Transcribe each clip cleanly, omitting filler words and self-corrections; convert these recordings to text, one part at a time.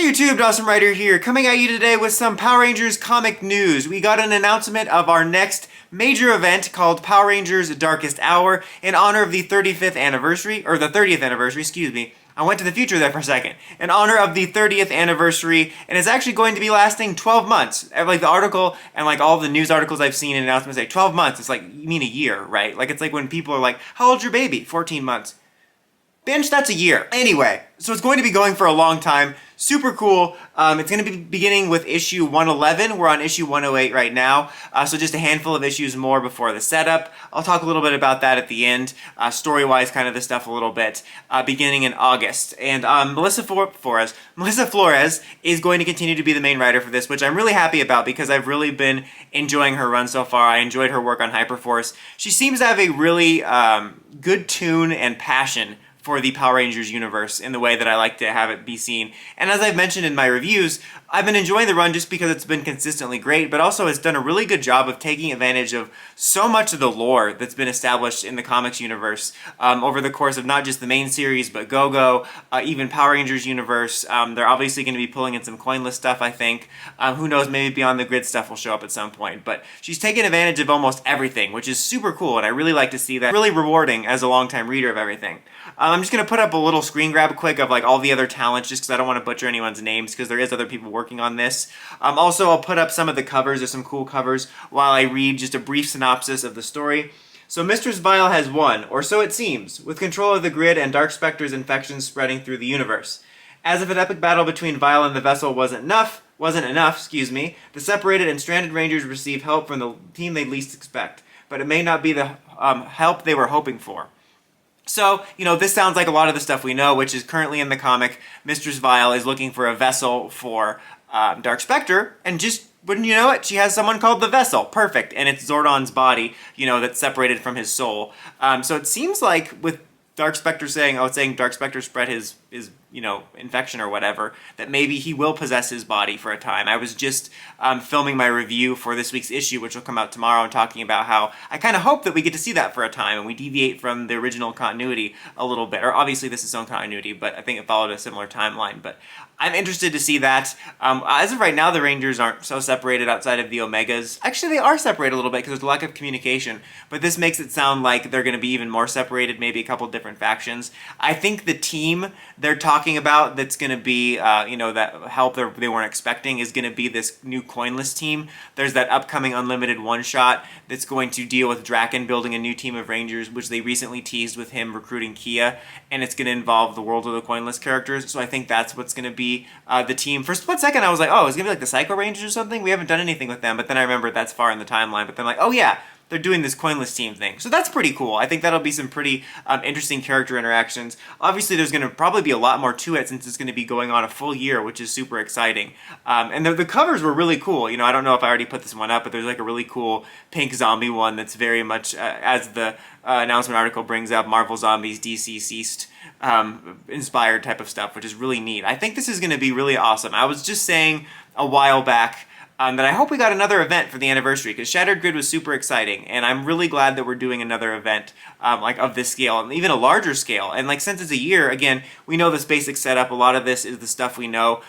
Hey YouTube, Dawson Writer here, coming at you today with some Power Rangers comic news. We got an announcement of our next major event called Power Rangers Darkest Hour in honor of the 35th anniversary, or the 30th anniversary, excuse me. I went to the future there for a second. In honor of the 30th anniversary, and it's actually going to be lasting 12 months. Like the article and like all the news articles I've seen and announcements say 12 months. It's like, you mean a year, right? Like it's like when people are like, how old's your baby? 14 months. Binge, that's a year. Anyway, so it's going to be going for a long time. Super cool. It's going to be beginning with issue 111. We're on issue 108 right now. So just a handful of issues more before the setup. I'll talk a little bit about that at the end. Story-wise, kind of the stuff a little bit. Beginning in August. And Melissa Flores is going to continue to be the main writer for this, which I'm really happy about because I've really been enjoying her run so far. I enjoyed her work on Hyperforce. She seems to have a really good tune and passion for the Power Rangers universe in the way that I like to have it be seen. And as I've mentioned in my reviews, I've been enjoying the run just because it's been consistently great, but also has done a really good job of taking advantage of so much of the lore that's been established in the comics universe over the course of not just the main series, but Go-Go, even Power Rangers universe. They're obviously going to be pulling in some Coinless stuff, I think. Who knows, maybe Beyond the Grid stuff will show up at some point. But she's taken advantage of almost everything, which is super cool, and I really like to see that. Really rewarding as a longtime reader of everything. I'm just going to put up a little screen grab quick of like all the other talents just because I don't want to butcher anyone's names because there is other people working on this. Also, I'll put up some of the covers. There's some cool covers while I read just a brief synopsis of the story. So Mistress Vile has won, or so it seems, with control of the grid and Dark Spectre's infections spreading through the universe. As if an epic battle between Vile and the Vessel wasn't enough, the separated and stranded Rangers receive help from the team they least expect, but it may not be the help they were hoping for. So, this sounds like a lot of the stuff we know, which is currently in the comic. Mistress Vile is looking for a vessel for Dark Spectre, and just, wouldn't you know it, she has someone called the Vessel. Perfect. And it's Zordon's body, that's separated from his soul. So it seems like with Dark Spectre saying Dark Spectre spread his infection or whatever, that maybe he will possess his body for a time. I was just filming my review for this week's issue, which will come out tomorrow, and talking about how I kind of hope that we get to see that for a time, and we deviate from the original continuity a little bit. Or obviously this is its own continuity, but I think it followed a similar timeline. But I'm interested to see that. As of right now, the Rangers aren't so separated outside of the Omegas. Actually, they are separated a little bit because there's a lack of communication, but this makes it sound like they're going to be even more separated, maybe a couple different factions. I think the team they're talking about that's going to be, that help they weren't expecting is going to be this new Coinless team. There's that upcoming Unlimited one-shot that's going to deal with Draken building a new team of Rangers, which they recently teased with him recruiting Kia, and it's going to involve the World of the Coinless characters, so I think that's what's going to be the team. For a split second, I was like, oh, it's going to be like the Psycho Rangers or something? We haven't done anything with them, but then I remembered that's far in the timeline, but then I'm like, oh yeah, they're doing this Coinless team thing. So that's pretty cool. I think that'll be some pretty interesting character interactions. Obviously, there's going to probably be a lot more to it since it's going to be going on a full year, which is super exciting. And the covers were really cool. I don't know if I already put this one up, but there's like a really cool pink zombie one that's very much, as the announcement article brings up, Marvel Zombies, DC Ceased inspired type of stuff, which is really neat. I think this is going to be really awesome. I was just saying a while back that I hope we got another event for the anniversary, because Shattered Grid was super exciting, and I'm really glad that we're doing another event of this scale, and even a larger scale. And since it's a year, again, we know this basic setup. A lot of this is the stuff we know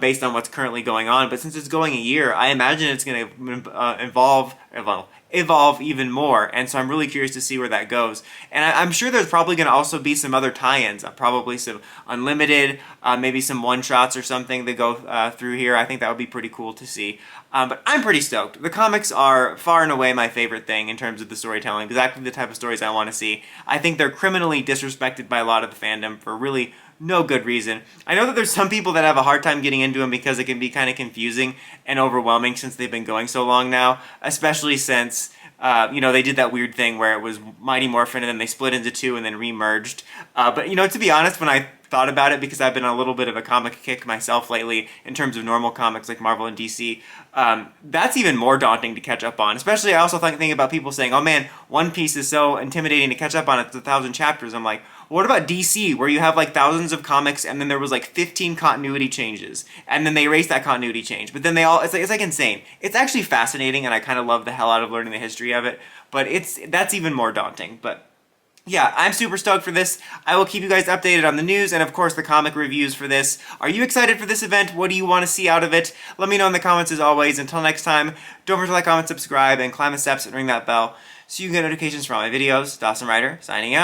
based on what's currently going on, but since it's going a year, I imagine it's going to evolve even more, and so I'm really curious to see where that goes. And I'm sure there's probably going to also be some other tie-ins, probably some Unlimited, maybe some one-shots or something that go through here. I think that would be pretty cool to see. But I'm pretty stoked. The comics are far and away my favorite thing in terms of the storytelling, exactly the type of stories I want to see. I think they're criminally disrespected by a lot of the fandom for really no good reason. I know that there's some people that have a hard time getting into them because it can be kind of confusing and overwhelming since they've been going so long now, especially since they did that weird thing where it was Mighty Morphin and then they split into two and then re-merged. But to be honest, when I thought about it, because I've been on a little bit of a comic kick myself lately in terms of normal comics like Marvel and DC, that's even more daunting to catch up on. Especially, I also think about people saying, oh man, One Piece is so intimidating to catch up on, it's 1,000 chapters. I'm like, what about DC, where you have thousands of comics and then there was 15 continuity changes and then they erased that continuity change, but then it's insane. It's actually fascinating, and I kind of love the hell out of learning the history of it, but that's even more daunting. But Yeah, I'm super stoked for this. I will keep you guys updated on the news and, of course, the comic reviews for this. Are you excited for this event? What do you want to see out of it? Let me know in the comments as always. Until next time, don't forget to like, comment, subscribe, and climb the steps and ring that bell so you can get notifications for all my videos. Dawson Ryder, signing out.